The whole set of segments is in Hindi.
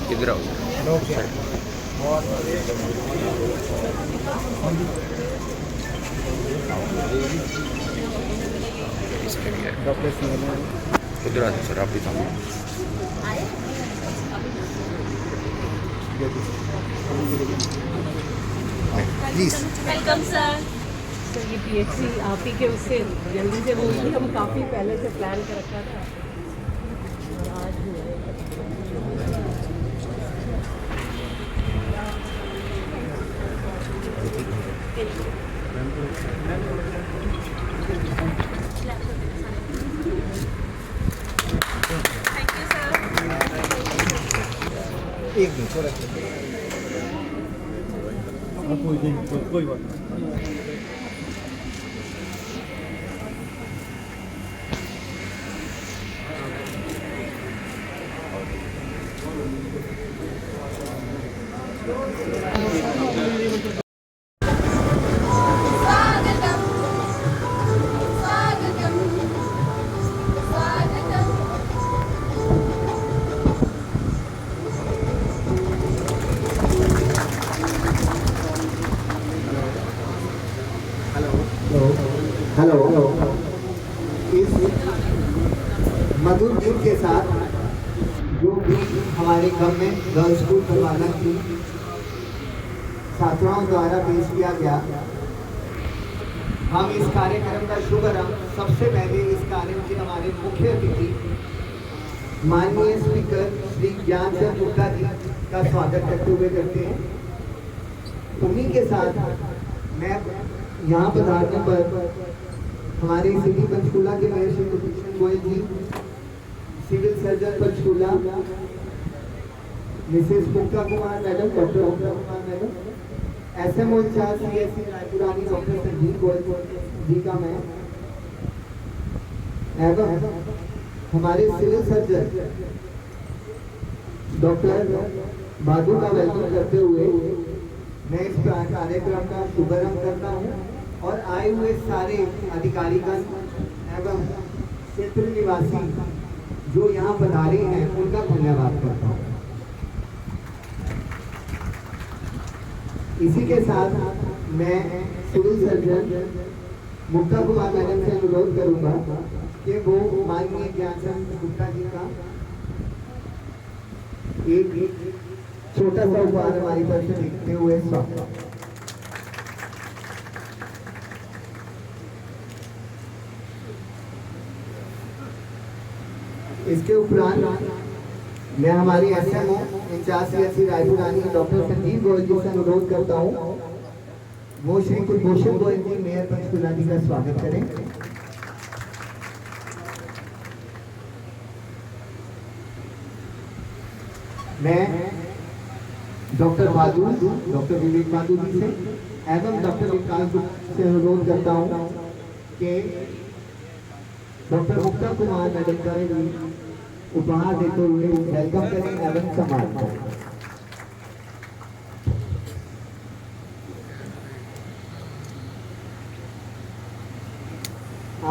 किधर आओ किधर आते सर आप भी सामने प्लीज। Welcome sir. सर ये पीएचसी आप ही के उससे जल्दी से वो भी हम काफ़ी पहले से प्लान कर रखा था और आज हुआ है। Thank you sir. एक दिन थोड़ा कोई बात नहीं। हेलो इस मधुर गीत के साथ जो गीत हमारे गवर्नमेंट गर्ल्स स्कूल बरवाला की छात्राओं द्वारा पेश किया गया, हम इस कार्यक्रम का शुभारंभ सबसे पहले इस कार्यक्रम के हमारे मुख्य अतिथि माननीय स्पीकर श्री ज्ञानचंद गुप्ता जी का स्वागत करते हुए करते हैं। उन्हीं के साथ मैं यहाँ पधारने पर हमारे सिटी पंचकूला के mayor Shri Krishna Goyal ji, civil surgeon Panchkula Mrs Mukta Kumar madam, doctor Mukta Kumar madam, SMO incharge CSC Raipurani doctor Sanjeev Goyal ji का मैं एवं हमारे सिविल सर्जन डॉक्टर बादू का वेलकम करते हुए मैं इस कार्यक्रम का शुभारंभ करता हूँ और आए हुए सारे अधिकारीगण एवं क्षेत्र निवासी जो यहाँ पधारे हैं उनका धन्यवाद करता हूँ। इसी के साथ मैं सिविल सर्जन मुक्ता कुमार मैडम से अनुरोध करूंगा कि वो माननीय ज्ञानचंद गुप्ता जी का एक छोटा सा उपहार हमारी तरफ से देखते हुए स्वागत। इसके उपरांत मैं हमारी SMO incharge CSC Raipurani doctor Sanjeev Goyal ji से अनुरोध करता हूँ वो श्री कुलभूषण गोयल जी मेयर पंचकूला जी का स्वागत करें। मैं डॉक्टर माधु, डॉक्टर विवेक माधु जी से एवं डॉक्टर विकास से अनुरोध करता हूँ कि डॉक्टर मुक्ता कुमार मैडम का उपहार देते हुए वेलकम करें एवं सम्मान करें।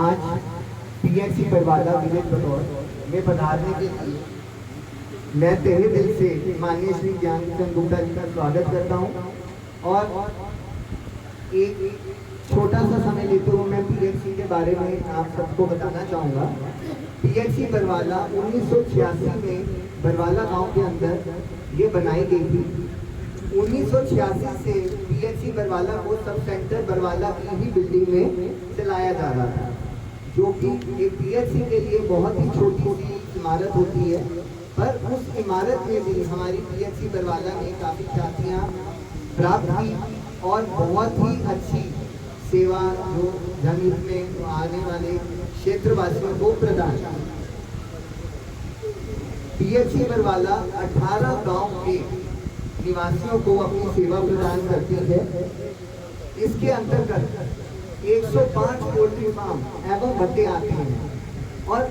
आज PHC बरवाला विलेज बतौर में पधारने के लिए मैं तहे दिल से माननीय श्री ज्ञानचंद गुप्ता जी का स्वागत करता हूँ और एक छोटा सा समय लेते हुए मैं PHC के बारे में आप सबको बताना चाहूँगा। PHC बरवाला 1986 में बरवाला गांव के अंदर ये बनाई गई थी। 1986 से PHC बरवाला को सब सेंटर बरवाला की ही बिल्डिंग में चलाया जा रहा था, जो कि एक PHC के लिए बहुत ही छोटी सी इमारत होती है, पर उस इमारत में भी हमारी PHC बरवाला ने काफ़ी छात्रियाँ प्राप्त की और बहुत ही अच्छी सेवा जो जनहित में आने वाले क्षेत्रवासियों को प्रदान की। पीएचसी बरवाला 18 गांव के निवासियों को अपनी सेवा प्रदान करती है। इसके अंतर्गत 105 पोल्ट्री फार्म एवं भट्टे आते हैं और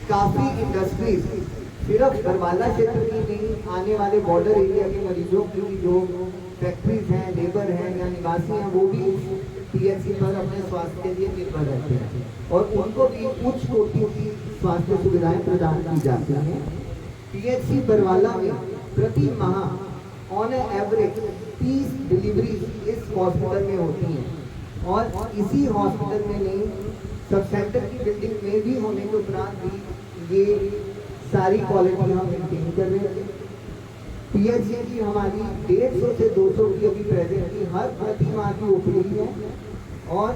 काफी इंडस्ट्रीज सिर्फ बरवाला क्षेत्र की नहीं, आने वाले बॉर्डर एरिया के मरीजों की जो फैक्ट्रीज हैं, लेबर हैं या निवासी हैं, वो भी पीएचसी पर अपने स्वास्थ्य के लिए निर्भर रहते हैं और उनको भी उच्च कोटि की स्वास्थ्य सुविधाएं प्रदान की जाती हैं। पीएचसी बरवाला में प्रति माह ऑन एवरेज 30 डिलीवरीज इस हॉस्पिटल में होती हैं और इसी हॉस्पिटल में नहीं, सब सेंटर की बिल्डिंग में भी होने के उपरांत भी ये सारी क्वालिटी हम मेंटेन कर रहे हैं। पीएचसी की हमारी 150 से 200 की अभी प्रेजेंट की हर प्रति माह की ओपीडी है और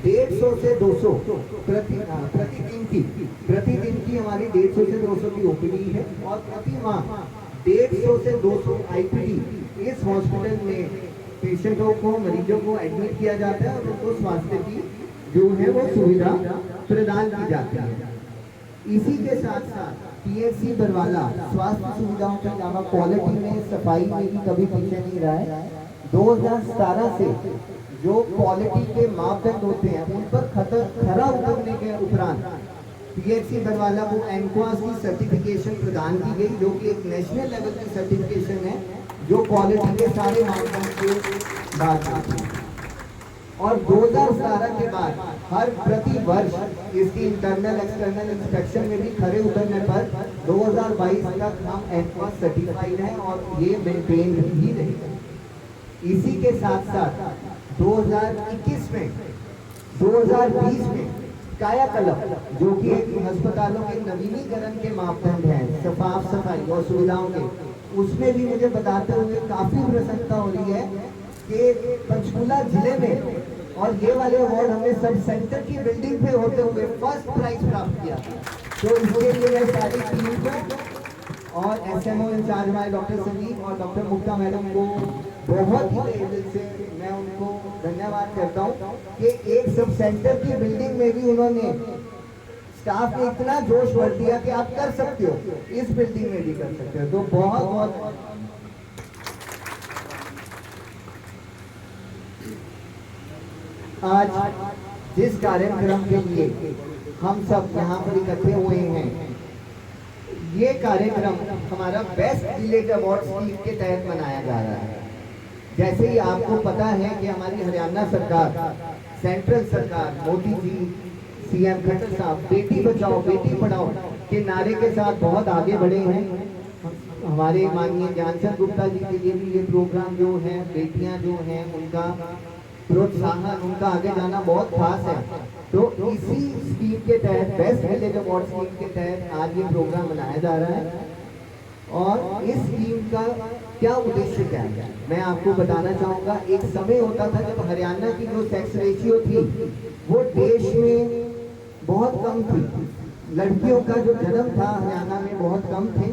150 से 200 प्रतिदिन की हमारी 150 से 200 की ओपीडी है और प्रति माह 150 से 200 आईपीडी इस हॉस्पिटल में पेशेंटों को, मरीजों को एडमिट किया जाता है और उनको स्वास्थ्य की जो है वो सुविधा प्रदान की जाती है। इसी के साथ साथ पीएचसी बरवाला स्वास्थ्य सुविधाओं के अलावा क्वालिटी में, सफाई में भी कभी पीछे नहीं रहा है। 2017 से जो क्वालिटी के मापदंड होते हैं उन पर खरा उतरने के उपरांत पीएचसी बरवाला को एनक्वास की सर्टिफिकेशन प्रदान की गई, जो कि एक नेशनल लेवल की सर्टिफिकेशन है जो क्वालिटी के सारे मापदंड के बाद और 2017 के बाद हर प्रति वर्ष इसकी इंटरनल एक्सटर्नल इंस्पेक्शन में भी खरे उतरने पर 2022 तक हम एनक्वास सर्टिफाइड हैं और ये मेंटेन ही रहेगा। इसी के साथ साथ 2021 में 2020 में कायाकल्प, जो कि एक अस्पतालों के नवीनीकरण के मापदंड हैं, साफ सफाई और सुविधाओं के, उसमें भी मुझे बताते हुए काफी प्रसन्नता हो रही है कि पंचकुला जिले में और ये वाले अवार्ड हमने सब सेंटर की बिल्डिंग पे होते हुए फर्स्ट प्राइज प्राप्त किया। तो इसके लिए मैं सारी टीम को और एसएमओ इंचार्ज हमारे डॉक्टर संदीप और डॉक्टर मुक्ता मैडम को बहुत ही दिल से मैं उनको धन्यवाद करता हूँ कि एक सब सेंटर की बिल्डिंग में भी उन्होंने स्टाफ ने इतना जोश भर दिया कि आप कर सकते हो, इस बिल्डिंग में भी कर सकते हो। तो बहुत बहुत आज जिस कार्यक्रम के लिए हम सब यहाँ पर इकट्ठे हुए हैं, ये कार्यक्रम हमारा बेस्ट विलेज अवार्ड स्कीम के तहत मनाया जा रहा है। जैसे ही आपको पता है कि हमारी हरियाणा सरकार, सेंट्रल सरकार, मोदी जी, सीएम खट्टर साहब बेटी बचाओ बेटी पढ़ाओ के नारे के साथ बहुत आगे बढ़े हैं। हमारे माननीय ज्ञानचंद गुप्ता जी के लिए भी ये प्रोग्राम जो है, बेटियां जो हैं उनका प्रोत्साहन, उनका आगे जाना बहुत खास है। तो इसी स्कीम के तहत, बेस्ट विलेज अवार्ड स्कीम के तहत आज ये प्रोग्राम मनाया जा रहा है। और इस स्कीम का क्या उद्देश्य क्या है, मैं आपको बताना चाहूँगा। एक समय होता था जब हरियाणा की जो सेक्स रेशियो थी वो देश में बहुत कम थी, लड़कियों का जो जन्म था हरियाणा में बहुत कम थे,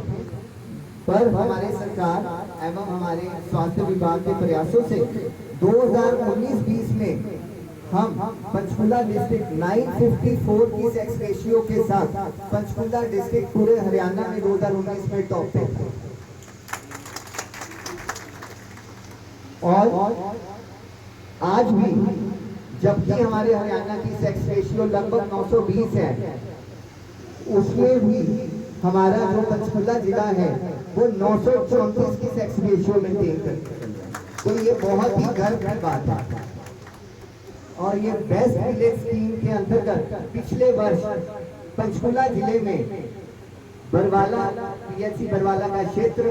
पर हमारे सरकार एवं हमारे स्वास्थ्य विभाग के प्रयासों से 2019-20 में हम पंचकुला डिस्ट्रिक्ट 954 की सेक्स रेशियो के साथ पंचकुला डिस्ट्रिक्ट पूरे हरियाणा में 2019 में टॉप पे थे। और आज भी जबकि हमारे हरियाणा की सेक्स रेशियो लगभग 920 है, उसमें भी हमारा जो पंचकुला जिला है वो 934 की सेक्स रेशियो मेंटेन करता है। तो ये बहुत ही गर्व की बात है। और ये बेस्ट विलेज स्कीम के अंतर्गत पिछले वर्ष पंचकुला जिले में बरवाला, पीएचसी बरवाला का क्षेत्र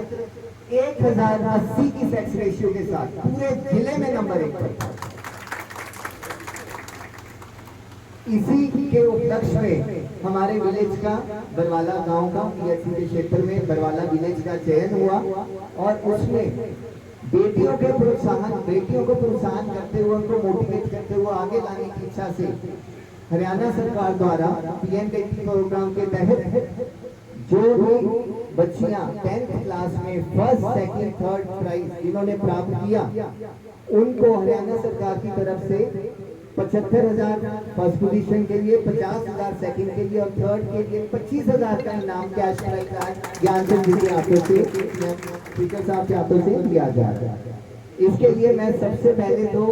1080 की सेक्स रेशियो के साथ पूरे जिले में नंबर 1 पर था। इसी के उपलक्ष्य में हमारे विलेज का, बरवाला गांव का, पीएचसी के क्षेत्र में बरवाला विलेज का चयन हुआ और उसमें बेटियों के प्रोत्साहन, बेटियों को प्रोत्साहन करते हुए, उनको मोटिवेट करते हुए आगे लाने की इच्छा से हरियाणा सरकार द्वारा पीएमकेटी प्रोग्राम के तहत जो भी बच्चियां 10th क्लास में फर्स्ट, सेकंड, थर्ड प्राइज जिन्होंने प्राप्त किया, उनको हरियाणा सरकार की तरफ से 75,000 फर्स्ट पोजीशन के लिए, 50,000 सेकंड के लिए और थर्ड के लिए 25,000 का इनाम कैश प्राइज ज्ञानचंद जी के हाथों से, स्पीकर साहब के हाथों से दिया जा रहा है। इसके लिए मैं सबसे पहले तो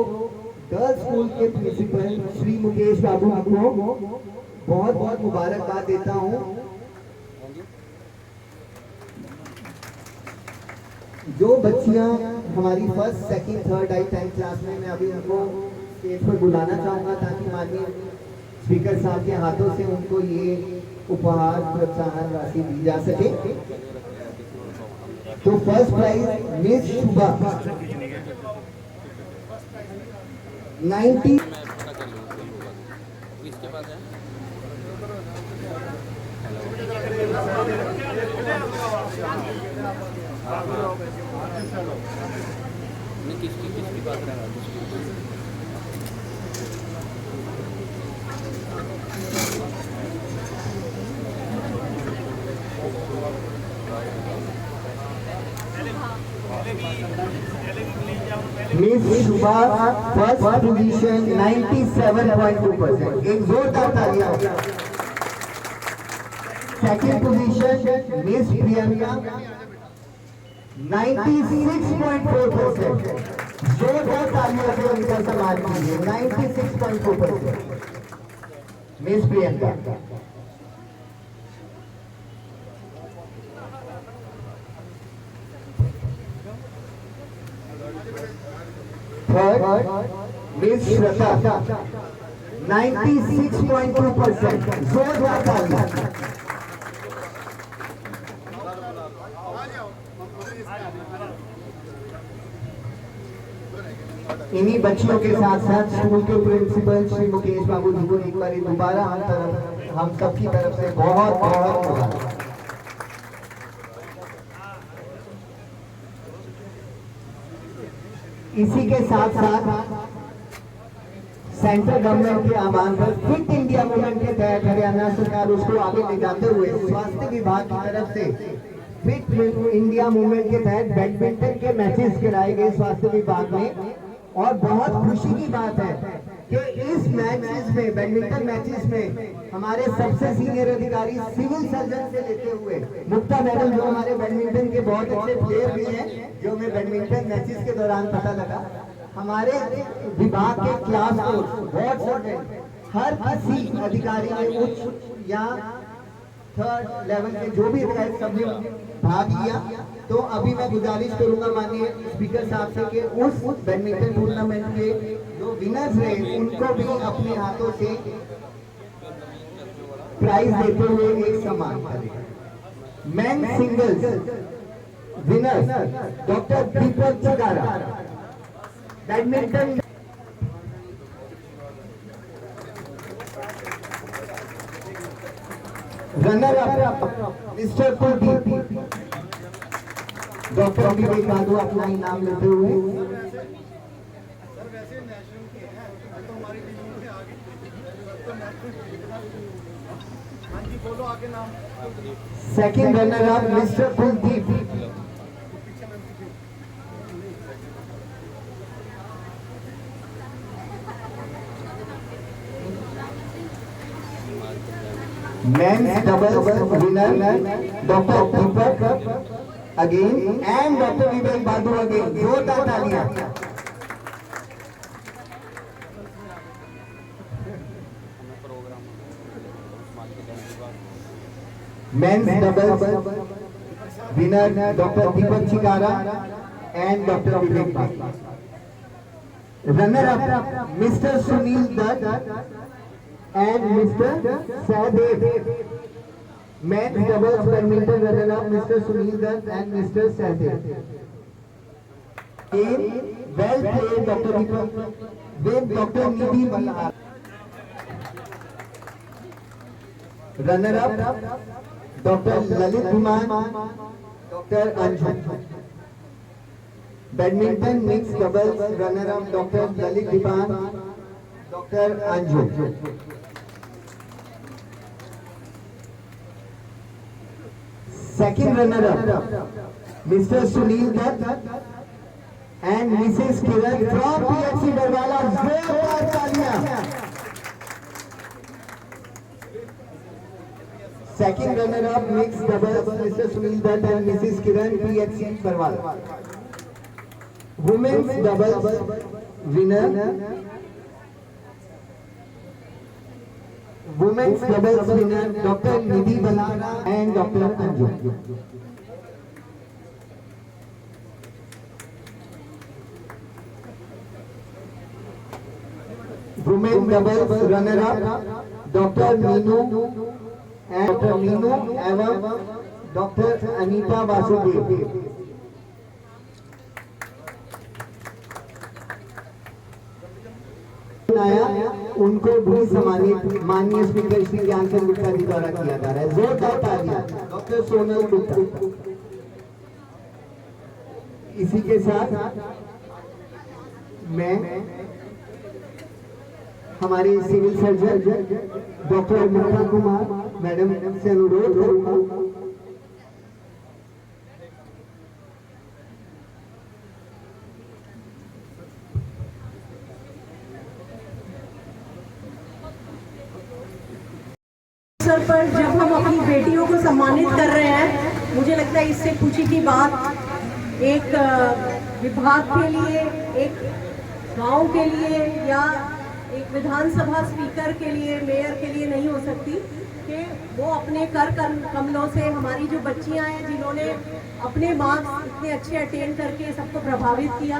गर्ल्स स्कूल के प्रिंसिपल श्री मुकेश बाबू को बहुत बहुत मुबारकबाद देता हूँ। जो बच्चियां हमारी फर्स्ट सेकंड थर्ड आई 10th क्लास में, मैं अभी उनको स्टेज पर बुलाना चाहूंगा ताकि माननीय स्पीकर साहब के हाथों से उनको ये उपहार प्रोत्साहन राशि दी जा सके। तो फर्स्ट प्राइज मिस शुभा 90 किसकी बात कर रहा है? मिस शुभा फर्स्ट पोजीशन 97.2%, एक जोरदार तालियां। सेकंड पोजीशन मिस प्रियंका 96.4%, जोरदार तालियों से उनका सम्मान कीजिए। 96.4% मिस प्रियंका। थर्ड मिस श्रद्धा 96.2%, जोरदार तालियां। इन्हीं बच्चियों के साथ साथ स्कूल के प्रिंसिपल श्री मुकेश बाबू जी को एक बार दोबारा हम सबकी तरफ से बहुत बहुत मुबारक। इसी के साथ साथ सेंट्रल गवर्नमेंट के आह्वान पर फिट इंडिया मूवमेंट के तहत हरियाणा सरकार उसको आगे ले जाते हुए स्वास्थ्य विभाग की तरफ से फिट इंडिया मूवमेंट के तहत बैडमिंटन के मैचेस कराए गए स्वास्थ्य विभाग में। और बहुत खुशी की बात है कि इस मैचेस में, बैडमिंटन मैचेस में हमारे सबसे सीनियर अधिकारी सिविल सर्जन से लेते हुए मुक्ता मैडम, जो हमारे बैडमिंटन के बहुत अच्छे प्लेयर भी हैं, जो हमें बैडमिंटन मैचेस के दौरान पता लगा, हमारे विभाग के क्लास कोच हर किसी अधिकारी ने उच्च या थर्ड लेवल के जो भी अधिकारी सबने भाग लिया। तो अभी मैं गुजारिश करूंगा माननीय स्पीकर साहब से कि उस बैडमिंटन टूर्नामेंट के जो विनर्स रहे उनको भी अपने हाथों से प्राइज देते हुए एक सम्मान करें। Men singles winner doctor Deepak Chikara, badminton runner up mister Kuldeep, doctor Vivek Babu अपना इनाम लेते हुए। Second runner up mister Kuldeep, men's doubles winner doctor Deepak again and doctor Vivek Babu again, जोरदार तालियां। Men's doubles winner doctor Deepak Chikara and doctor Vivek Babu. Runner up mister Sunil Dutt and Mr. Sahdev. Men's doubles badminton runner-up Mr. Sunil Dutt and Mr. Sahdev. Game well played Dr. Deepak with Dr. Nidhi Malhar. Runner-up Dr. Lalit Bhuman, Dr. Anju. Badminton mixed doubles runner-up Dr. Lalit Bhuman, Dr. Anju. Second runner-up, Mr. Sunil Dutt and Mrs. Kiran from PHC Barwala. जोरदार तालियां। Second runner up mix doubles Mr Sunil Dutt and Mrs Kiran PHC Barwala. Women's doubles winner doctor Nidhi Balara and doctor Anju. Women doubles runner up doctor Meenu एवं डॉक्टर अनीता वासुदेव। उनको भी सम्मानित माननीय स्पीकर श्री ज्ञानचंद गुप्ता जी द्वारा किया जा रहा है। जोरदार तालियां डॉक्टर सोनल गुप्ता। इसी के साथ मैं हमारे सिविल सर्जन डॉक्टर मीता कुमार मैडम से अनुरोध करूंगा अवसर पर जब हम अपनी बेटियों को सम्मानित कर रहे हैं, मुझे लगता है इससे खुशी की बात एक विभाग के लिए, एक गांव के लिए या एक विधानसभा स्पीकर के लिए, मेयर के लिए नहीं हो सकती कि वो अपने कर कमलों से हमारी जो बच्चियां हैं जिन्होंने अपने मार्क्स इतने अच्छे अटेन करके सबको प्रभावित किया,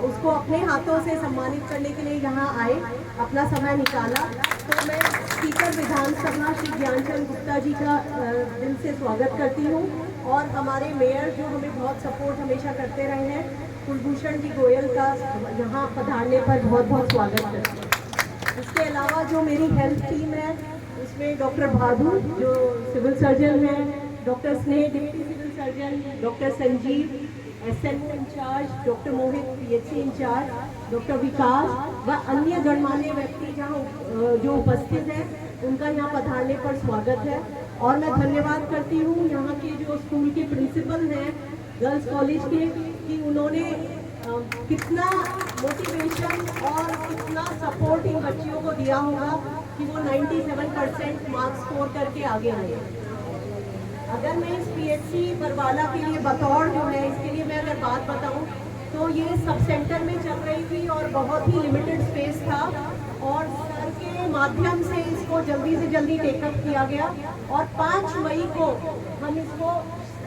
उसको अपने हाथों से सम्मानित करने के लिए यहाँ आए, अपना समय निकाला। तो मैं स्पीकर विधानसभा श्री ज्ञानचंद गुप्ता जी का दिल से स्वागत करती हूँ और हमारे मेयर जो हमें बहुत सपोर्ट हमेशा करते रहे हैं, कुलभूषण जी गोयल का यहाँ पधारने पर बहुत बहुत स्वागत करती हूँ। इसके अलावा जो मेरी हेल्थ टीम है उसमें डॉक्टर भादु जो सिविल सर्जन हैं, doctor Sneh deputy civil surgeon, doctor Sanjeev SNO incharge, doctor Mohit PHC incharge, doctor Vikas व अन्य गणमान्य व्यक्ति जहाँ जो उपस्थित हैं उनका यहाँ पधारने पर स्वागत है। और मैं धन्यवाद करती हूँ यहाँ के जो स्कूल के प्रिंसिपल हैं गर्ल्स कॉलेज के, कि उन्होंने कितना मोटिवेशन और कितना सपोर्ट इन बच्चियों को दिया होगा कि वो 97% मार्क्स स्कोर करके आगे आए। अगर मैं इस PHC बरवाला के लिए बतौर जो है इसके लिए मैं अगर बात बताऊं तो ये सब सेंटर में चल रही थी और बहुत ही लिमिटेड स्पेस था और सर के माध्यम से इसको जल्दी से जल्दी टेकअप किया गया और 5 मई को हम इसको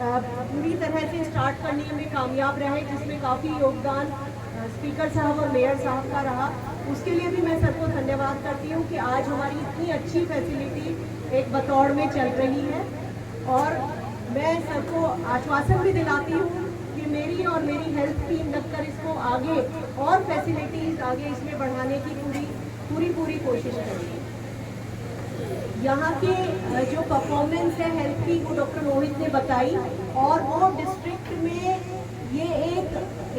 पूरी तरह से स्टार्ट करने में कामयाब रहे, जिसमें काफ़ी योगदान स्पीकर साहब और मेयर साहब का रहा। उसके लिए भी मैं सर को धन्यवाद करती हूँ कि आज हमारी इतनी अच्छी फैसिलिटी एक बतौर में चल रही है। और मैं सबको आश्वासन भी दिलाती हूँ कि मेरी और मेरी हेल्थ टीम लगकर इसको आगे और फैसिलिटीज़ आगे इसमें बढ़ाने की पूरी कोशिश करेंगे। यहाँ के जो परफॉर्मेंस है हेल्थ की वो डॉक्टर मोहित ने बताई और वो डिस्ट्रिक्ट में ये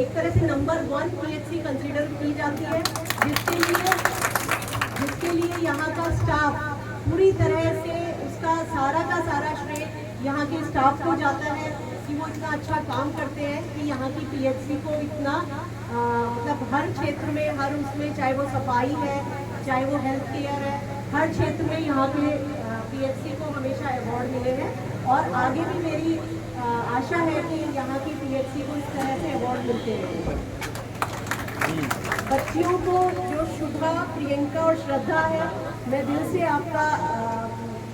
एक तरह से नंबर 1 PHC कंसिडर की जाती है, जिसके लिए यहाँ का स्टाफ पूरी तरह से उसका सारा का सारा श्रेय यहाँ के स्टाफ को जाता है कि वो इतना अच्छा काम करते हैं कि यहाँ की PHC को इतना मतलब हर क्षेत्र में, हर उसमें, चाहे वो सफाई है, चाहे वो हेल्थ केयर है, हर क्षेत्र में यहाँ के PHC को हमेशा अवार्ड मिले हैं। और आगे भी मेरी आशा है कि यहाँ की PHC को इस तरह से अवार्ड मिलते हैं। बच्चियों को जो शुभा, प्रियंका और श्रद्धा है, मैं दिल से आपका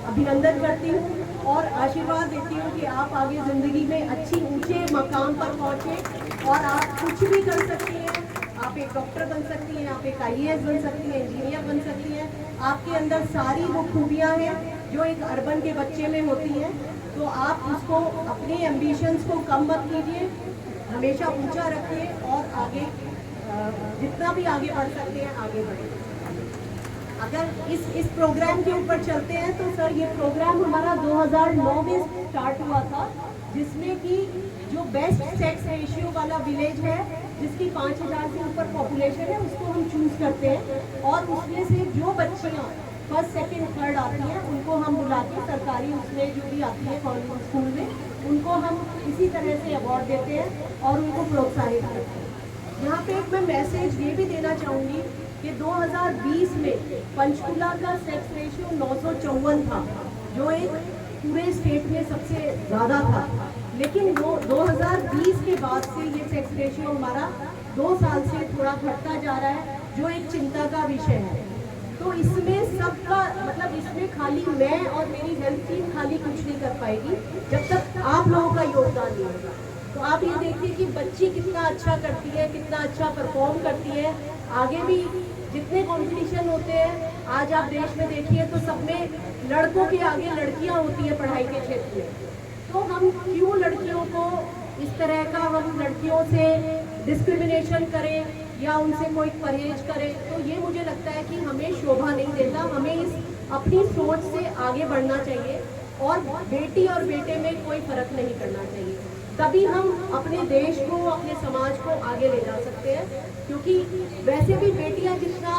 अभिनंदन करती हूँ और आशीर्वाद देती हूँ कि आप आगे ज़िंदगी में अच्छी ऊंचे मकाम पर पहुँचे और आप कुछ भी कर सकती हैं। आप एक डॉक्टर बन सकती हैं, आप एक IAS बन सकती हैं, इंजीनियर बन सकती हैं। आपके अंदर सारी वो खूबियाँ हैं जो एक अर्बन के बच्चे में होती हैं। तो आप उसको, अपने एम्बिशंस को कम मत कीजिए, हमेशा ऊंचा रखिए और आगे जितना भी आगे बढ़ सकते हैं आगे बढ़ें। अगर इस प्रोग्राम के ऊपर चलते हैं तो सर ये प्रोग्राम हमारा 2009 में स्टार्ट हुआ था, जिसमें कि जो बेस्ट सेक्स रेशियो वाला विलेज है जिसकी 5000 से ऊपर पॉपुलेशन है उसको हम चूज़ करते हैं और उसमें से जो बच्चियाँ फर्स्ट सेकंड थर्ड आती हैं उनको हम बुलाते हैं, सरकारी उसमें जो भी आती है कॉलेज स्कूल में उनको हम इसी तरह से अवार्ड देते हैं और उनको प्रोत्साहित करते हैं। यहाँ पे एक मैं मैसेज ये भी देना चाहूँगी कि 2020 में पंचकुला का सेक्स रेशियो 954 था, जो एक पूरे स्टेट में सबसे ज़्यादा था, लेकिन वो 2020 के बाद से ये सेक्स रेशियो हमारा 2 साल से थोड़ा घटता जा रहा है, जो एक चिंता का विषय है। तो इसमें सबका मतलब इसमें खाली मैं और मेरी हेल्थ टीम खाली कुछ नहीं कर पाएगी जब तक आप लोगों का योगदान नहीं होगा। तो आप ये देखिए कि बच्ची कितना अच्छा करती है, कितना अच्छा परफॉर्म करती है। आगे भी जितने कंपटीशन होते हैं, आज आप देश में देखिए तो सब में लड़कों के आगे लड़कियां होती है पढ़ाई के क्षेत्र में। तो हम क्यों लड़कियों को इस तरह का हम लड़कियों से डिस्क्रिमिनेशन करें या उनसे कोई परहेज करें? तो ये मुझे लगता है कि हमें शोभा नहीं देता। हमें इस अपनी सोच से आगे बढ़ना चाहिए और बेटी और बेटे में कोई फर्क नहीं करना चाहिए। तभी हम अपने देश को, अपने समाज को आगे ले जा सकते हैं। क्योंकि वैसे भी बेटियां जितना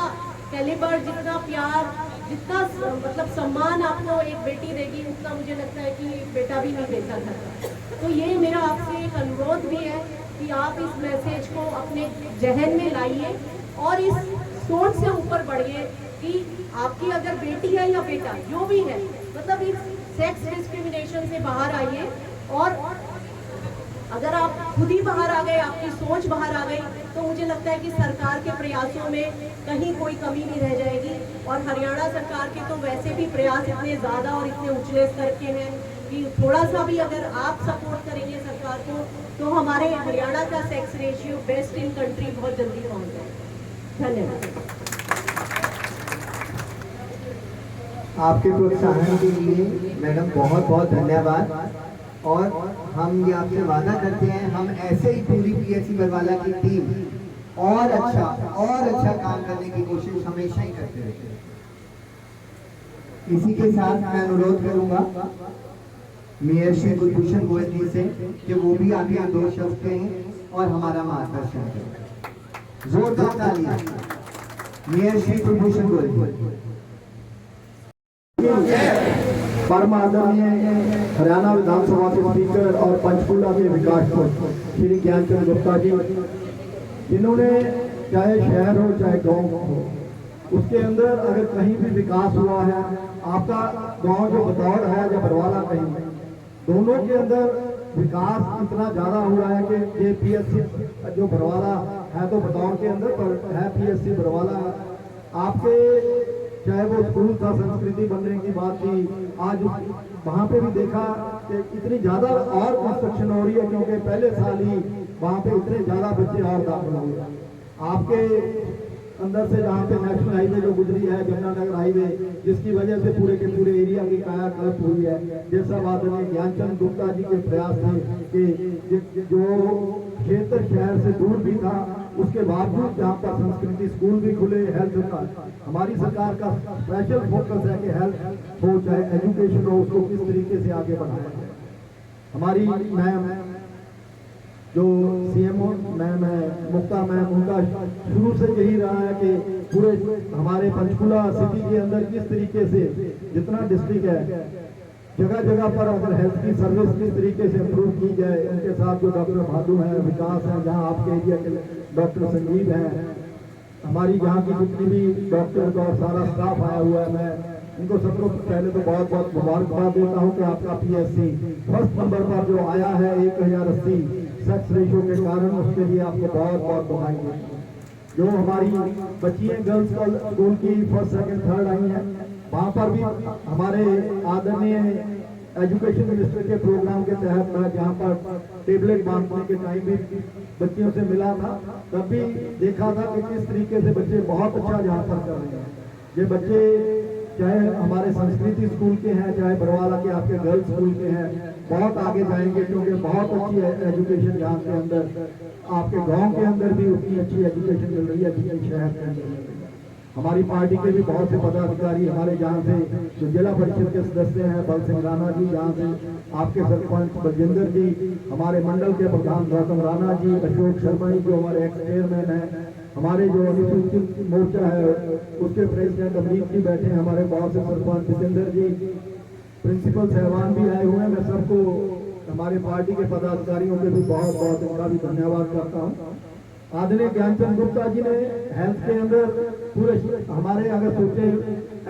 कैलिबर, जितना प्यार, जितना मतलब सम्मान आपको एक बेटी देगी, उतना मुझे लगता है कि एक बेटा भी नहीं देता था। तो ये मेरा आपसे एक अनुरोध भी है कि आप इस मैसेज को अपने जहन में लाइए और इस सोच से ऊपर बढ़िए कि आपकी अगर बेटी है या बेटा जो भी है, मतलब इस सेक्स डिस्क्रिमिनेशन से बाहर आइए। और अगर आप खुद ही बाहर आ गए, आपकी सोच बाहर आ गई, तो मुझे लगता है कि सरकार के प्रयासों में कहीं कोई कमी नहीं रह जाएगी। और हरियाणा सरकार के तो वैसे भी प्रयास इतने ज़्यादा और इतने उछले स्तर के हैं कि थोड़ा सा भी अगर आप सपोर्ट करेंगे सरकार को, तो हमारे हरियाणा का sex ratio best in country बहुत जल्दी पहुंच जाए। धन्यवाद। आपके प्रोत्साहन के लिए मैडम बहुत बहुत धन्यवाद। और हम ये आपसे वादा करते हैं, हम ऐसे ही पूरी पीएससी बरवाला की टीम और अच्छा काम करने की कोशिश हमेशा ही करते रहते हैं। इसी के साथ मैं अनुरोध करूंगा मेयर श्री कुलभूषण गोयल जी से कि वो भी आगे 2 शब्द कहें और हमारा मार्गदर्शन करें। जोरदार तालियां मेयर श्री कुलभूषण गोयल जी। परम आदरणीय हरियाणा विधानसभा के स्पीकर और पंचकूला के विकास मंत्री श्री ज्ञानचंद गुप्ता जी, जिन्होंने चाहे शहर हो चाहे गांव हो, उसके अंदर अगर कहीं भी विकास हुआ है, आपका गांव जो बतौर है या बरवाला कहीं, दोनों के अंदर विकास इतना ज्यादा हुआ है कि ये पीएससी जो बरवाला है तो बतौर के अंदर पर है पीएससी बरवाला। आपके चाहे वो स्कूल था, संस्कृति बनने की बात थी, आज वहाँ पे भी देखा कि इतनी ज्यादा और कंस्ट्रक्शन हो रही है, क्योंकि पहले साल ही वहाँ पे इतने ज्यादा बच्चे और दाखिल हुए। आपके अंदर से जहाँ पे नेशनल हाईवे जो गुजरी है, यमुनानगर हाईवे, जिसकी वजह से पूरे के पूरे एरिया की कायाकल्प हुई है। जैसा बात है ज्ञानचंद गुप्ता जी के प्रयास थे कि जो क्षेत्र शहर से दूर भी था, उसके बावजूद जहाँ पर संस्कृति स्कूल भी खुले, हेल्थ का हमारी सरकार का स्पेशल फोकस है कि हेल्थ हो चाहे एजुकेशन हो, उसको किस तरीके से आगे बढ़ाया जाए। हमारी मैम जो सीएमओ मैम है मुक्ता मैम, उनका शुरू से यही रहा है कि पूरे हमारे पंचकुला सिटी के अंदर किस तरीके से जितना डिस्ट्रिक्ट है, जगह जगह पर अगर हेल्थ की सर्विस किस तरीके से इम्प्रूव की जाए। उनके साथ जो डॉक्टर भादु है, विकास है, जहाँ आपके एरिया के डॉक्टर संजीव हैं, हमारी जहाँ की जितनी भी डॉक्टर और सारा स्टाफ आया हुआ है, मैं इनको सबको पहले तो बहुत बहुत मुबारकबाद देता हूँ कि आपका पीएससी फर्स्ट नंबर पर जो आया है 1080 सेक्स रेशियो के कारण, उसके लिए आपको बहुत बहुत बधाई देता हूँ। जो हमारी बच्चियाँ गर्ल्स स्कूल की फर्स्ट सेकंड थर्ड आई हैं, वहाँ पर भी हमारे आदरणीय एजुकेशन मिनिस्टर के प्रोग्राम के तहत मैं जहाँ पर टेबलेट बांटने के टाइम भी बच्चियों से मिला था, तब भी देखा था कि किस तरीके से बच्चे बहुत अच्छा जहाँ पर कर रहे हैं। ये बच्चे चाहे हमारे संस्कृति स्कूल के हैं, चाहे बरवाला के आपके गर्ल्स स्कूल के हैं, बहुत आगे जाएंगे, क्योंकि बहुत अच्छी एजुकेशन यहाँ के अंदर, आपके गांव के अंदर भी उतनी अच्छी एजुकेशन मिल रही है जितनी शहर के अंदर मिल रही है। हमारी पार्टी के भी बहुत से पदाधिकारी हमारे जहाँ से जो जिला परिषद के सदस्य हैं, बल सिंह राणा जी, जहाँ से आपके सरपंच बलजिंदर जी, हमारे मंडल के प्रधान गौतम राणा जी, अशोक शर्मा जी जो हमारे एक्स चेयरमैन हैं, हमारे जो अनुसूचित मोर्चा है उसके प्रेसिडेंट अमरीक जी बैठे हैं, हमारे बहुत से सरपंच जितेंद्र जी, प्रिंसिपल साहबान भी आए हुए हैं। मैं सबको हमारे पार्टी के पदाधिकारियों के भी बहुत बहुत उनका भी धन्यवाद करता हूँ। आदरणीय ज्ञानचंद गुप्ता जी ने हेल्थ के अंदर पूरे हमारे अगर सोचे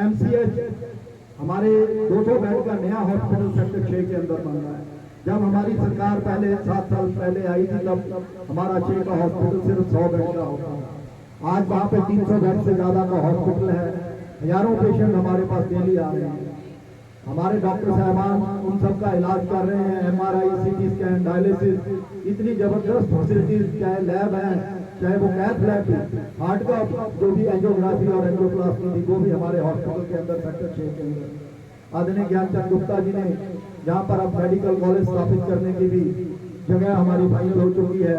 एमसीएच हमारे 200 बेड का नया हॉस्पिटल सेक्टर 6 के अंदर बन रहा है। जब हमारी सरकार पहले 7 साल पहले आई थी तब हमारा 6 का हॉस्पिटल सिर्फ 100 बेड का होता था। आज वहाँ पे 300 बेड से ज़्यादा का हॉस्पिटल है। हजारों पेशेंट हमारे पास डेली आ रहे हैं। हमारे डॉक्टर साहबान उन सब का इलाज कर रहे हैं। MRI, CT स्कैन, डायलिसिस, इतनी ज़बरदस्त फैसिलिटीज, चाहे लैब है, चाहे वो कैथ लैब है, हार्ट का जो भी एंजियोग्राफी और एंजियोप्लास्टी थी वो भी हमारे हॉस्पिटल के अंदर सेक्टर 6 के अंदर। आदरणीय ज्ञानचंद गुप्ता जी ने जहाँ पर अब मेडिकल कॉलेज स्थापित करने की भी जगह हमारी फाइनल हो चुकी है।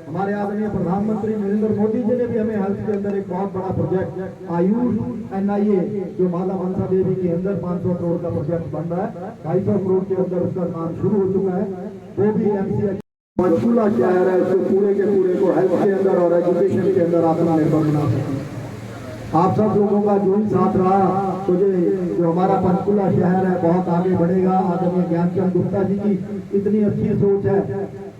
हमारे आदरणीय प्रधानमंत्री नरेंद्र मोदी जी ने भी हमें हेल्थ के अंदर एक बहुत बड़ा प्रोजेक्ट आयुष NIA जो माता मनसा देवी के अंदर 500 करोड़ का प्रोजेक्ट बन रहा है, 250 करोड़ के अंदर उसका काम शुरू हो चुका है। वो भी MCH पंचकूला शहर है, उसको पूरे के पूरे को हेल्थ के अंदर और एजुकेशन के अंदर आत्मनिर्भर बना सकें। आप सब लोगों का जो ही साथ रहा तो जो हमारा पंचकूला शहर है बहुत आगे बढ़ेगा। आदरणीय ज्ञानचंद गुप्ता जी की इतनी अच्छी सोच है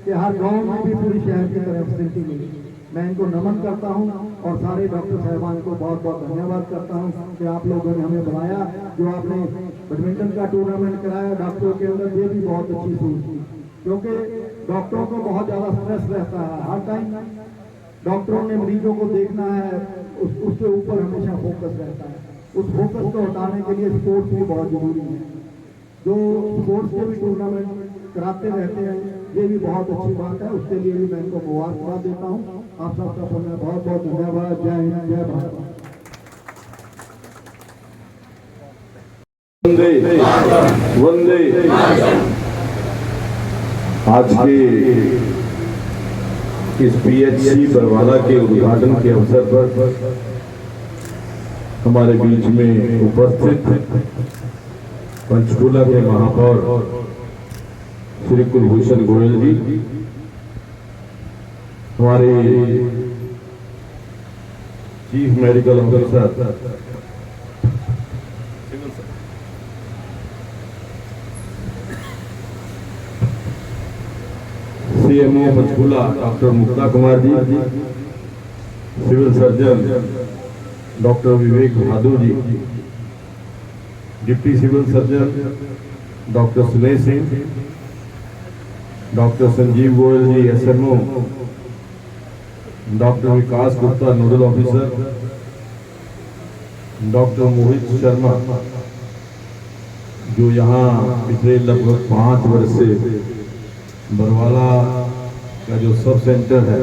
कि हर गांव में भी पूरी शहर की तरह फैसिलिटी मिली। मैं इनको नमन करता हूं और सारे डॉक्टर साहबान को बहुत बहुत धन्यवाद करता हूं कि आप लोगों ने हमें बुलाया। जो आपने बैडमिंटन का टूर्नामेंट कराया डॉक्टरों के अंदर, ये भी बहुत अच्छी सोच थी, क्योंकि डॉक्टरों को बहुत ज़्यादा स्ट्रेस रहता है। हर टाइम डॉक्टरों ने मरीजों को देखना है, उसके ऊपर हमेशा फोकस रहता है। उस फोकस को हटाने के लिए स्पोर्ट्स भी बहुत जरूरी है। जो स्पोर्ट्स के भी टूर्नामेंट कराते रहते हैं, ये भी बहुत अच्छी बात है। उसके लिए भी मैं इनको मुबारकबाद देता हूँ। आप सबका बहुत बहुत धन्यवाद। जय हिंद, जय भारत। वंदे आज के इस PHC बरवाला के उद्घाटन के अवसर पर हमारे बीच में उपस्थित पंचकूला के महापौर श्री कुलभूषण गोयल जी, हमारे chief medical officer CMO Panchkula doctor Mukta Kumar ji, civil surgeon doctor Vivek Bahadur ji, deputy civil surgeon doctor Sunesh Singh, doctor Sanjeev Goyal ji SMO, doctor Vikas Gupta nodal officer, doctor Mohit Sharma जो यहाँ पिछले लगभग 5 वर्ष से बरवाला का जो सब सेंटर है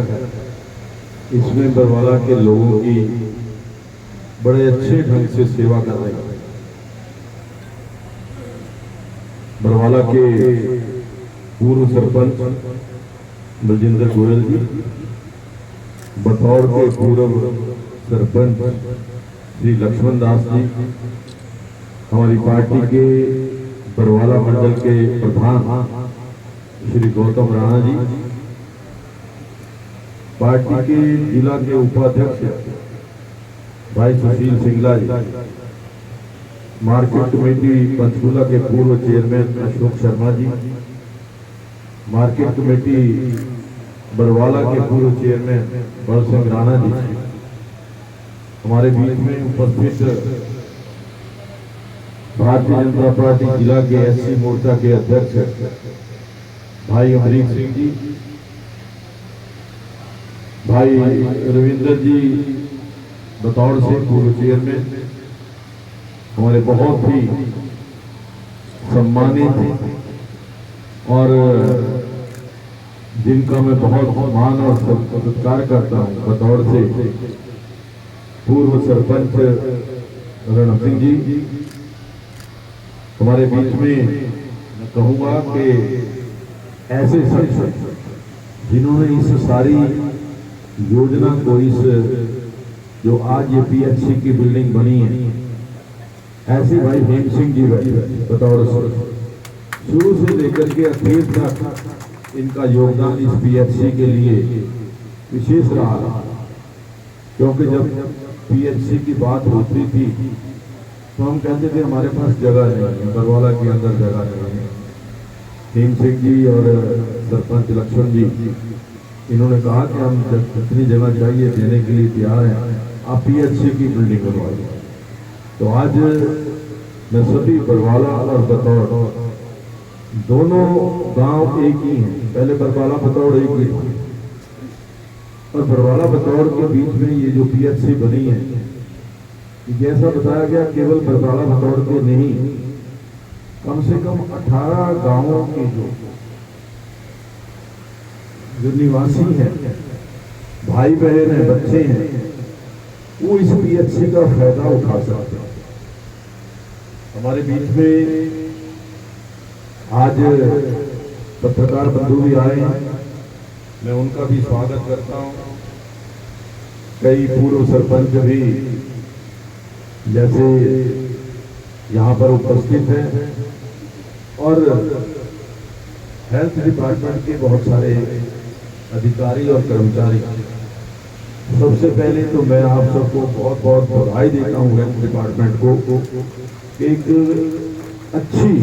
इसमें बरवाला के लोगों की बड़े अच्छे ढंग से सेवा कर रहे हैं। बरवाला के पूर्व सरपंच बलजिंदर गोयल जी, बतौर के पूर्व सरपंच श्री लक्ष्मण दास जी, हमारी पार्टी के बरवाला मंडल के प्रधान श्री गौतम राणा जी, पार्टी के जिला के उपाध्यक्ष भाई सुशील सिंगला जी, मार्केट कमेटी पंचकूला के पूर्व chairman Ashok Sharma ji, market committee Barwala के पूर्व चेयरमैन बल सिंह राणा जी, हमारे बीच में उपस्थित भारतीय जनता पार्टी जिला के SC मोर्चा के अध्यक्ष भाई अमरीक सिंह जी, भाई रविंदर जी बतौर से पूर्व चेयरमैन, हमारे बहुत ही सम्मानित और जिनका मैं बहुत मान और सत्कार करता हूं बतौर से पूर्व सरपंच रण सिंह जी, हमारे बीच में मैं कहूँगा कि ऐसे शख्स जिन्होंने इस सारी योजना को, इस जो आज ये PHC की बिल्डिंग बनी है, ऐसे भाई हेम सिंह जी बतौर शुरू से लेकर के आखिर तक इनका योगदान इस PHC के लिए विशेष रहा। क्योंकि जब PHC की बात होती थी तो हम कहते थे हमारे पास जगह नहीं है, बरवाला के अंदर जगह नहीं है। हेम सिंह जी और सरपंच लक्ष्मण जी इन्होंने कहा कि हम जितनी जगह चाहिए देने के लिए तैयार हैं, आप PHC की बिल्डिंग बनवाइए। तो आज मैं सभी बरवाला और बतौर दोनों गांव एक ही हैं। पहले बरवाला बतौर एक ही था और बरवाला बतौर के बीच में ये जो पीएचसी बनी है, जैसा बताया गया केवल बरवाला बतौर के नहीं, कम से कम 18 गांवों के जो निवासी हैं, भाई बहन हैं, बच्चे हैं, वो इस पीएचसी का फायदा उठा सकते हैं। हमारे बीच में आज पत्रकार बंधु भी आए हैं, मैं उनका भी स्वागत करता हूं। कई पूर्व सरपंच भी जैसे यहाँ पर उपस्थित हैं और हेल्थ डिपार्टमेंट के बहुत सारे अधिकारी और कर्मचारी। सबसे पहले तो मैं आप सबको बहुत बहुत बधाई देता हूँ हेल्थ डिपार्टमेंट को, एक अच्छी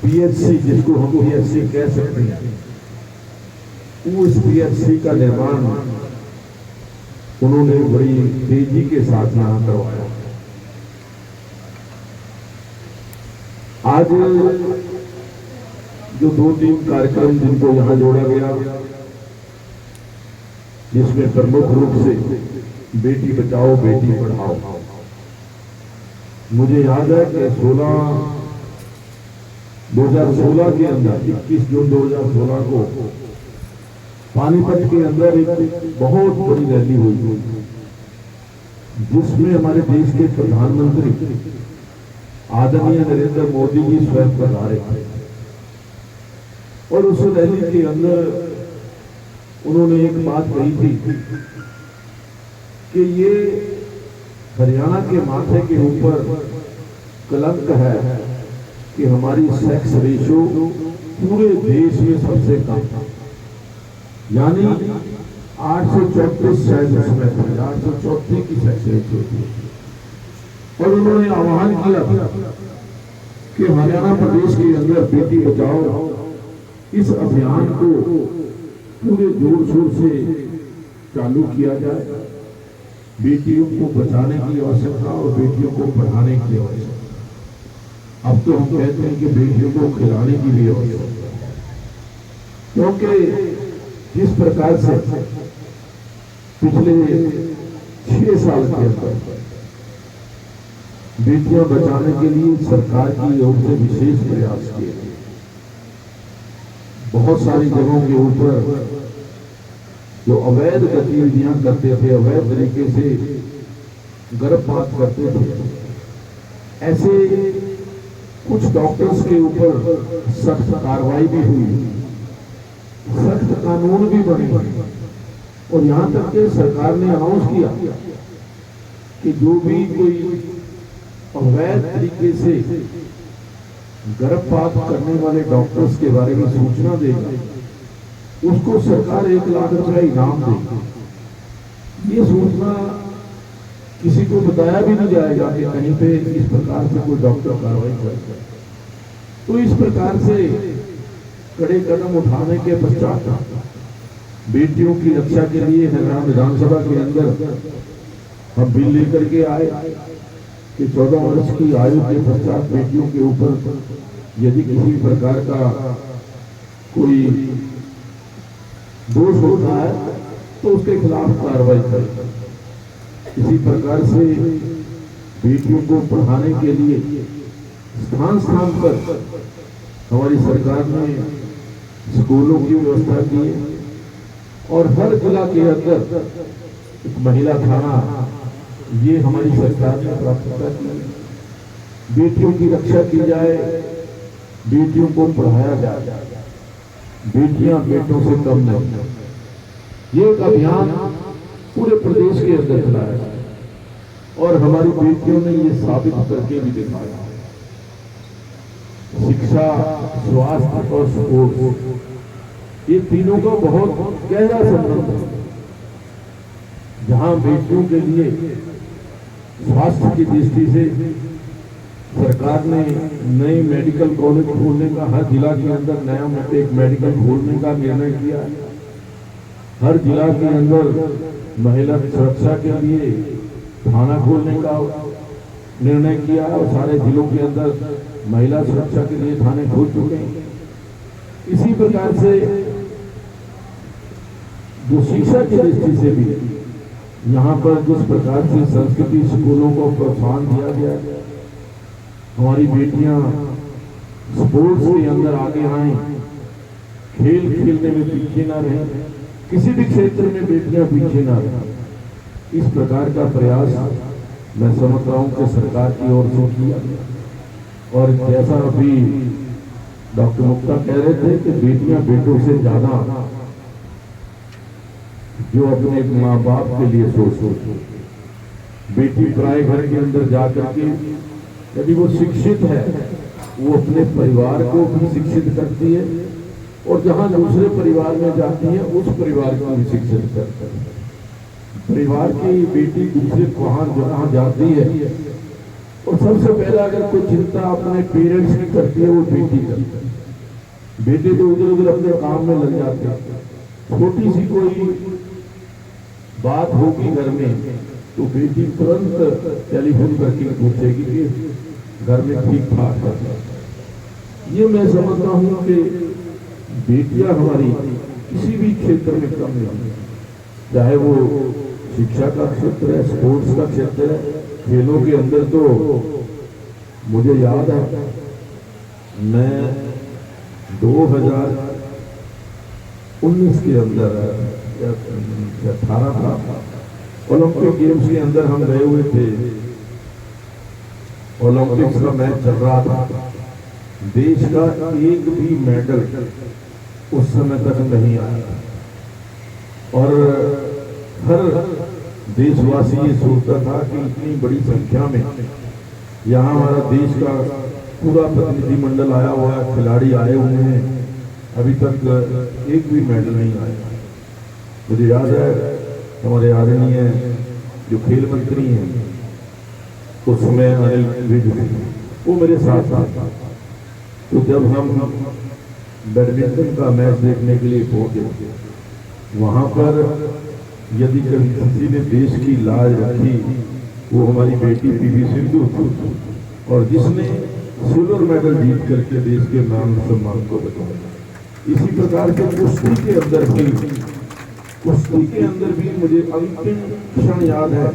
पीएचसी, जिसको हम पीएचसी कह सकते हैं, वो इस पीएचसी का निर्माण उन्होंने बड़ी तेजी के साथ यहाँ करवाया। आज जो 2-3 कार्यक्रम जिनको यहाँ जोड़ा गया, जिसमें प्रमुख रूप से बेटी बचाओ बेटी पढ़ाओ, मुझे याद है कि 2016 के अंदर 21 जून 2016 को पानीपत के अंदर एक बहुत बड़ी रैली हुई, जिसमें हमारे देश के प्रधानमंत्री आदरणीय नरेंद्र मोदी जी स्वयं पधारे और उस रैली के अंदर उन्होंने एक बात कही थी कि ये हरियाणा के माथे के ऊपर कलंक है कि हमारी सेक्स रेशो पूरे देश में सबसे कम था, यानी 834 शायद उसमें था, 834 की सेक्स रेशो थी। और उन्होंने आह्वान किया कि हरियाणा प्रदेश के अंदर बेटी बचाओ इस अभियान को पूरे जोर शोर से चालू किया जाए। बेटियों को बचाने की आवश्यकता और बेटियों को पढ़ाने की आवश्यकता। अब तो हम कहते हैं कि बेटियों को खिलाने की भी आवश्यकता, क्योंकि जिस प्रकार से पिछले 6 साल के अंदर बेटियां बचाने के लिए सरकार की ओर से विशेष प्रयास किए गए, बहुत सारी जगहों के ऊपर जो अवैध गतिविधियां करते थे, अवैध तरीके से गर्भपात करते थे, ऐसे कुछ डॉक्टर्स के ऊपर सख्त कार्रवाई भी हुई, सख्त कानून भी बने और यहां तक कि सरकार ने अनाउंस किया कि जो भी कोई अवैध तरीके से गर्भपात करने वाले डॉक्टर्स के बारे में सूचना देगा, उसको सरकार 1 लाख रुपए इनाम देगी। ये सूचना किसी को बताया भी नहीं जाएगा कि कहीं पे इस प्रकार से कोई डॉक्टर कार्रवाई करेगा। तो इस प्रकार से कड़े कदम उठाने के पश्चात बेटियों की रक्षा के लिए हरियाणा विधानसभा के अंदर हम बिल लेकर के आए कि 14 वर्ष की आयु के पश्चात बेटियों के ऊपर यदि किसी प्रकार का कोई दोष होता है तो उसके खिलाफ कार्रवाई करें। इसी प्रकार से बेटियों को पढ़ाने के लिए स्थान स्थान पर हमारी सरकार ने स्कूलों की व्यवस्था की है और हर जिला के अंदर एक महिला थाना, ये हमारी सरकार ने प्राथमिकता की। बेटियों की रक्षा की जाए, बेटियों को पढ़ाया जाए, बेटियां बेटों से कम नहीं। ये एक अभियान पूरे प्रदेश के अंदर चलाया और हमारी बेटियों ने ये साबित करके भी दिखाया। शिक्षा, स्वास्थ्य और स्पोर्ट्स, ये तीनों का बहुत गहरा संबंध है। जहां बेटियों के लिए स्वास्थ्य की दृष्टि से सरकार ने नए मेडिकल कॉलेज खोलने का, हर जिला के अंदर नया एक मेडिकल खोलने का निर्णय किया है। हर जिला के अंदर महिला सुरक्षा के लिए थाना खोलने का निर्णय किया और सारे जिलों के अंदर महिला सुरक्षा के लिए थाने खोल चुके हैं। इसी प्रकार से जो शिक्षा की दृष्टि से भी यहाँ पर जिस प्रकार से संस्कृति स्कूलों को प्रोत्साहन दिया गया है, हमारी बेटियां स्पोर्ट्स के अंदर आगे आए, खेल खेलने में पीछे ना रहे, किसी भी क्षेत्र में बेटियां पीछे ना रहे, इस प्रकार का प्रयास मैं समझ रहा हूं कि सरकार की ओर से किया गया। और जैसा अभी डॉक्टर मुक्ता कह रहे थे कि बेटियां बेटों से ज्यादा जो अपने माँ बाप के लिए सोचो, बेटी पराए घर के अंदर जाकर के यदि वो शिक्षित है वो अपने परिवार को भी शिक्षित करती है और जहां दूसरे परिवार में जाती है उस परिवार को भी शिक्षित करती है। परिवार की बेटी दूसरे जहां जाती है और सबसे पहले अगर कोई चिंता अपने पेरेंट्स की करती है वो बेटी करती है। बेटे तो उधर उधर अपने काम में लग जाते हैं, छोटी सी कोई बात होगी घर में तो बेटी तुरंत टेलीफोन करके पूछेगी कि घर में ठीक ठाक है। ये मैं समझता हूँ कि बेटियां हमारी किसी भी क्षेत्र में कम नहीं, चाहे वो शिक्षा का क्षेत्र है, स्पोर्ट्स का क्षेत्र है, खेलों के अंदर। तो मुझे याद है मैं 2019 के अंदर 18 था, ओलंपिक गेम्स के अंदर हम गए हुए थे। ओलंपिक्स का मैच चल रहा था, देश का एक भी मेडल उस समय तक नहीं आया और हर देशवासी ये सोचता था कि इतनी बड़ी संख्या में यहाँ हमारा देश का पूरा प्रतिनिधिमंडल आया हुआ है, खिलाड़ी आए हुए हैं, अभी तक एक भी मेडल नहीं आया। मुझे याद है हमारे आदरणीय जो खेल मंत्री हैं उस समय अनिल विज वो मेरे साथ था। तो जब हम बैडमिंटन का मैच देखने के लिए पहुंचे, वहां पर यदि किसी ने देश की लाज रखी वो हमारी बेटी पीवी सिंधु थी और जिसने सिल्वर मेडल जीत करके देश के नाम सम्मान को बचाया। इसी प्रकार से कुश्ती के अंदर भी मुझे अंतिम क्षण याद है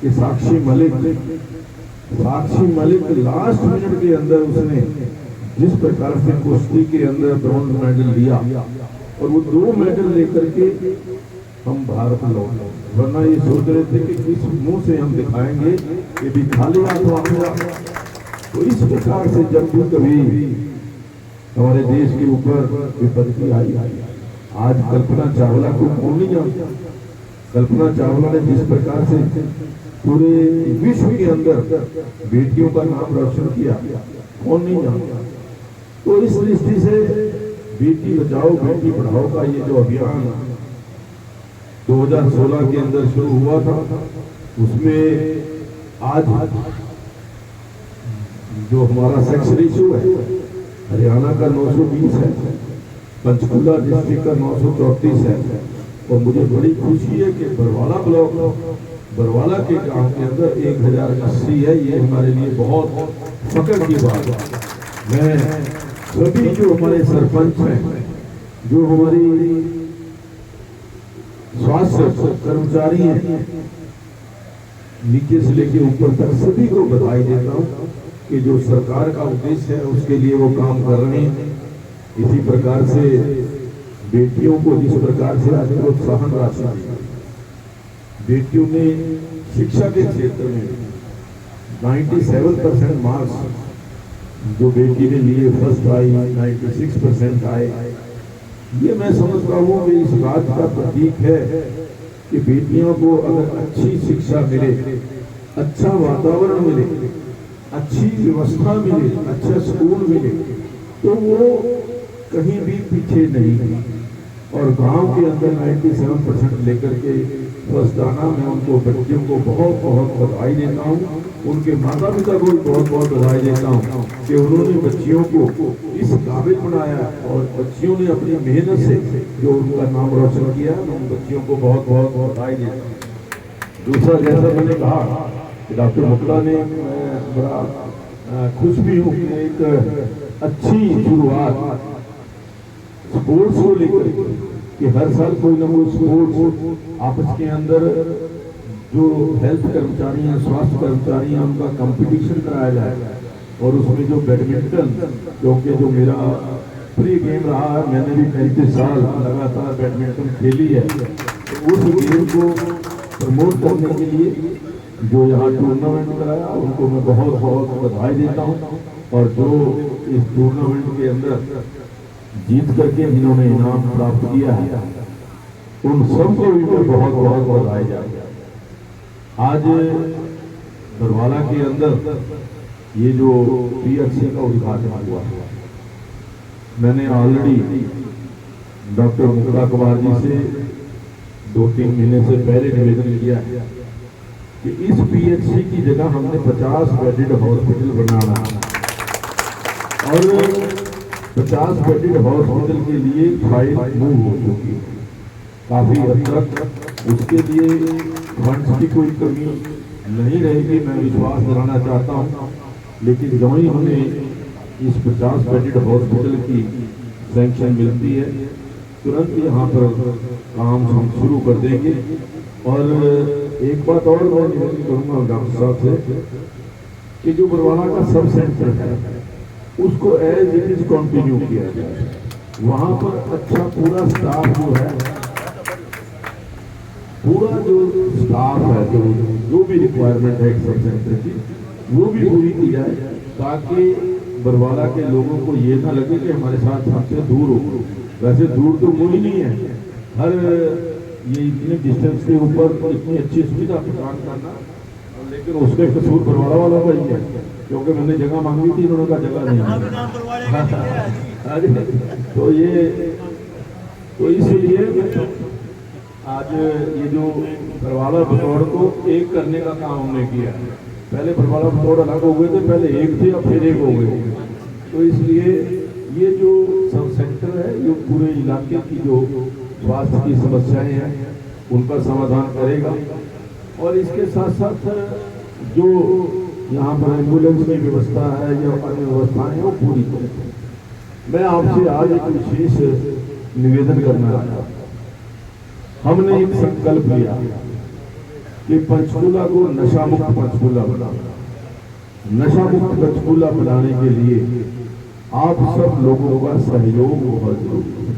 कि साक्षी मलिक लास्ट मिनट के अंदर उसने जिस प्रकार से कुश्ती के अंदर ब्रॉन्ज मेडल लिया और वो 2 मेडल लेकर के हम भारत लौटे, वरना ये सोच रहे थे कि किस मुंह से हम दिखाएंगे, ये भी खाली हाथों आएगा। तो इस प्रकार से जब भी कभी हमारे देश के ऊपर विपत्ति आई, आज कल्पना चावला को कौन नहीं जानता। कल्पना चावला ने जिस प्रकार से पूरे विश्व के अंदर बेटियों का नाम रोशन किया, कौन नहीं जानता। तो इस दृष्टि से बेटी बचाओ बेटी पढ़ाओ का ये जो अभियान 2016 के अंदर शुरू हुआ था, उसमें आज जो हमारा सेक्स रेशियो है हरियाणा का 920 है, पंचकूला डिस्ट्रिक्ट का 934 है और मुझे बड़ी खुशी है कि बरवाला ब्लॉक बरवाला के गांव के अंदर 1080 है। ये हमारे लिए बहुत फख्र की बात है। मैं सभी जो हमारे सरपंच हैं, जो हमारी स्वास्थ्य कर्मचारी हैं, नीचे से लेके ऊपर तक सभी को बधाई देता हूँ कि जो सरकार का उद्देश्य है उसके लिए वो काम कर रहे हैं। इसी प्रकार से बेटियों को जिस प्रकार से आज प्रोत्साहन राशि दी, बेटियों ने शिक्षा के क्षेत्र में 97% मार्क्स जो बेटी ने लिए, फर्स्ट आई, 96% आए। ये मैं समझता हूँ कि इस बात का प्रतीक है कि बेटियों को अगर अच्छी शिक्षा मिले, अच्छा वातावरण मिले, अच्छी व्यवस्था मिले, अच्छा स्कूल मिले, तो वो कहीं भी पीछे नहीं है। और गांव के अंदर 97% लेकर के फर्स्ट आना, मैं उनको बच्चों को बहुत बहुत बधाई देता हूँ। उनके माता पिता को भी बहुत बहुत बधाई देता हूँ कि उन्होंने बच्चियों को इस काबिल बनाया और बच्चियों ने अपनी मेहनत से जो उनका नाम रोशन किया, उन बच्चियों को बहुत बहुत बधाई देता हूँ। दूसरा, जैसा मैंने कहा कि डॉक्टर मुकला ने बड़ा खुश भी हूँ कि एक अच्छी शुरुआत स्पोर्ट्स को लेकर कि हर साल कोई ना कोई स्पोर्ट्स आपस के अंदर जो हेल्थ कर्मचारी हैं, स्वास्थ्य कर्मचारी हैं, उनका कंपटीशन कराया जाए। और उसमें जो बैडमिंटन, क्योंकि जो मेरा प्रिय गेम रहा है, मैंने भी 35 साल लगातार बैडमिंटन खेली है, तो उस गेम को प्रमोट करने के लिए जो यहाँ टूर्नामेंट कराया उनको मैं बहुत बहुत बधाई देता हूँ। और जो इस टूर्नामेंट के अंदर जीत करके जिन्होंने इनाम प्राप्त किया है उन सबको भी मैं बहुत बहुत बधाई जाए। आज बरवाला के अंदर ये जो PHC का उद्घाटन हुआ, मैंने ऑलरेडी डॉक्टर मुकला कुमार जी से 2-3 महीने से पहले निवेदन किया है कि इस PHC की जगह हमने 50 बेडेड हॉस्पिटल बनाना है। और 50 बेडेड हॉस्पिटल के लिए फाइल मूव हो चुकी है काफी हद तक। उसके लिए फंड्स की कोई कमी नहीं रहेगी, मैं विश्वास दिलाना चाहता हूँ। लेकिन जो ही हमें इस 50 बेडेड हॉस्पिटल की सैंक्शन मिलती है, तुरंत यहाँ पर काम हम शुरू कर देंगे। और एक बात और मैं निवेदन करूँगा डॉक्टर साहब से कि जो बरवाला का सब सेंटर है उसको एज इट इज कंटिन्यू किया जाए। वहाँ पर अच्छा पूरा स्टाफ जो है, पूरा जो स्टाफ है, जो भी रिक्वायरमेंट है एक सब सेंटर की, वो भी पूरी की जाए, ताकि बरवाला के लोगों को ये ना लगे कि हमारे साथ हमसे दूर हो। वैसे दूर तो कोई नहीं है, हर ये इतने डिस्टेंस के ऊपर इतनी अच्छी सुविधा प्रदान करना, लेकिन उसके कसूर बरवाला वाला का ही है, क्योंकि मैंने जगह मांगी थी, उन्होंने कहा जगह नहीं। तो ये तो इसलिए आज ये जो बरवाला बतौर को एक करने का काम हमने किया। पहले बरवाला बतौर अलग हो गए थे, पहले एक थे, अब फिर एक हो गए। तो इसलिए ये जो सब सेंटर है ये पूरे इलाके की जो स्वास्थ्य की समस्याएं हैं उनका समाधान करेगा। और इसके साथ साथ जो यहाँ पर एम्बुलेंस की व्यवस्था है या अन्य व्यवस्थाएं हैं वो पूरी करें। मैं आपसे आज एक विशेष निवेदन करना चाहता हूँ। हमने एक संकल्प लिया कि पंचकूला को नशा मुक्त पंचकूला बनाना। नशा मुक्त पंचकूला बनाने के लिए आप सब लोगों का सहयोग बहुत जरूरी है।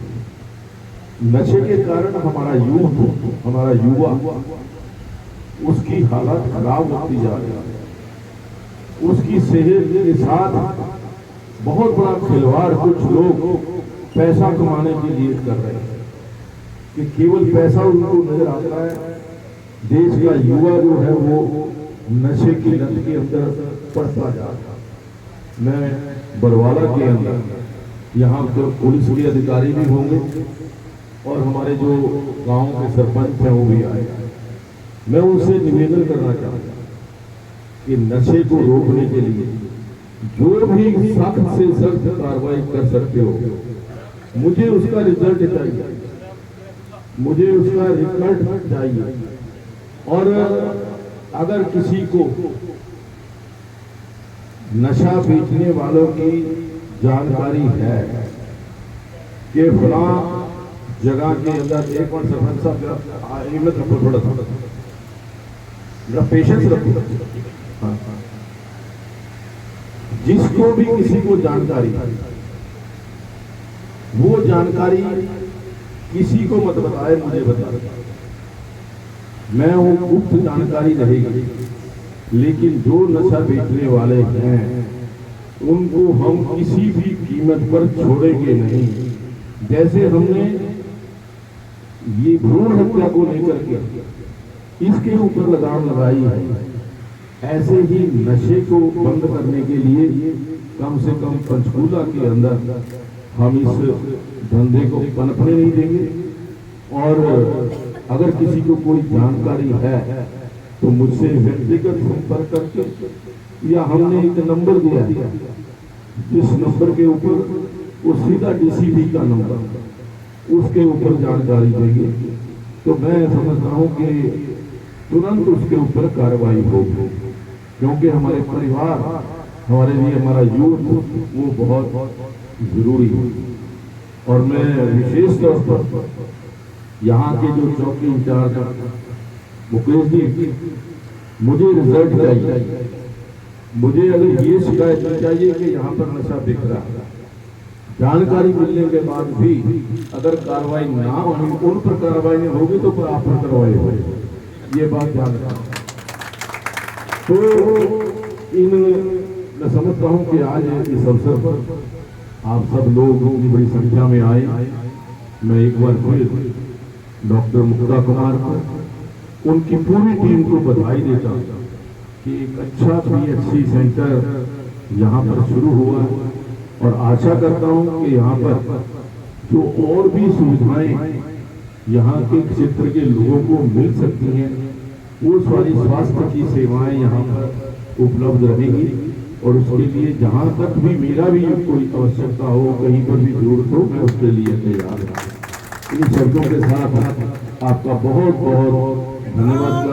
नशे के कारण हमारा यूथ, हमारा युवा, उसकी हालत खराब होती जा रही है। उसकी सेहत के साथ बहुत बड़ा खिलवाड़ कुछ लोग पैसा कमाने के लिए कर रहे हैं कि केवल पैसा उनको नजर आता है। देश का युवा जो है वो नशे की लत के अंदर पड़ता जा रहा है। मैं बरवाला के अंदर यहाँ तो पुलिस के अधिकारी भी होंगे और हमारे जो गांव के सरपंच हैं वो भी आए। मैं उनसे निवेदन करना चाहता हूँ कि नशे को रोकने के लिए जो भी सख्त से सख्त कार्रवाई कर सकते हो, मुझे उसका रिजल्ट चाहिए, मुझे उसका रिकॉर्ड चाहिए। और अगर किसी को नशा बेचने वालों की जानकारी है कि फला जगह के अंदर, एक बार सरपंच साहब हिम्मत रखो, थोड़ा पेशेंस रखो। हाँ, जिसको भी किसी को जानकारी, वो जानकारी किसी को मत बताए, मुझे बता। मैं वो गुप्त जानकारी रहेगी, लेकिन जो नशा बेचने वाले हैं उनको हम किसी भी कीमत पर छोड़ेंगे नहीं। जैसे हमने ये भ्रूण हत्या को लेकर के इसके ऊपर लगाम लगाई है, ऐसे ही नशे को बंद करने के लिए कम से कम पंचकूला के अंदर हम इस धंधे को पनपने नहीं देंगे। और अगर किसी को कोई जानकारी है तो मुझसे व्यक्तिगत संपर्क करके, या हमने एक नंबर दिया है जिस नंबर के ऊपर वो सीधा DCP का नंबर, उसके ऊपर जानकारी देंगे तो मैं समझता हूँ कि तुरंत उसके ऊपर कार्रवाई होगी। क्योंकि हमारे परिवार, हमारे लिए हमारा यूथ वो बहुत जरूरी है। और मैं विशेष तौर पर यहाँ के जो चौकी इंचार्ज मुकेश जी, मुझे रिजल्ट चाहिए। मुझे अगर ये शिकायत नहीं चाहिए कि यहाँ पर नशा बिक रहा है, जानकारी मिलने के बाद भी अगर कार्रवाई ना होगी, उन पर कार्रवाई नहीं होगी तो फिर आप पर कार्रवाई होगी, ये बात ध्यान रखना। तो मैं समझता हूँ कि आज इस अवसर पर आप सब लोग की बड़ी संख्या में आए। मैं एक बार फिर डॉक्टर मुक्ता कुमार को, उनकी पूरी टीम को बधाई देता हूँ कि एक अच्छा PHC सेंटर यहाँ पर शुरू हुआ, और आशा करता हूँ कि यहाँ पर जो और भी सुविधाएं यहाँ के क्षेत्र के लोगों को मिल सकती हैं, वो सारी स्वास्थ्य की सेवाएं यहाँ पर उपलब्ध रहेंगी। और उसके लिए जहाँ तक भी मेरा भी कोई आवश्यकता हो, कहीं पर भी जरूरत हो, मैं उसके लिए तैयार हूँ। इन शब्दों के साथ आपका बहुत बहुत धन्यवाद।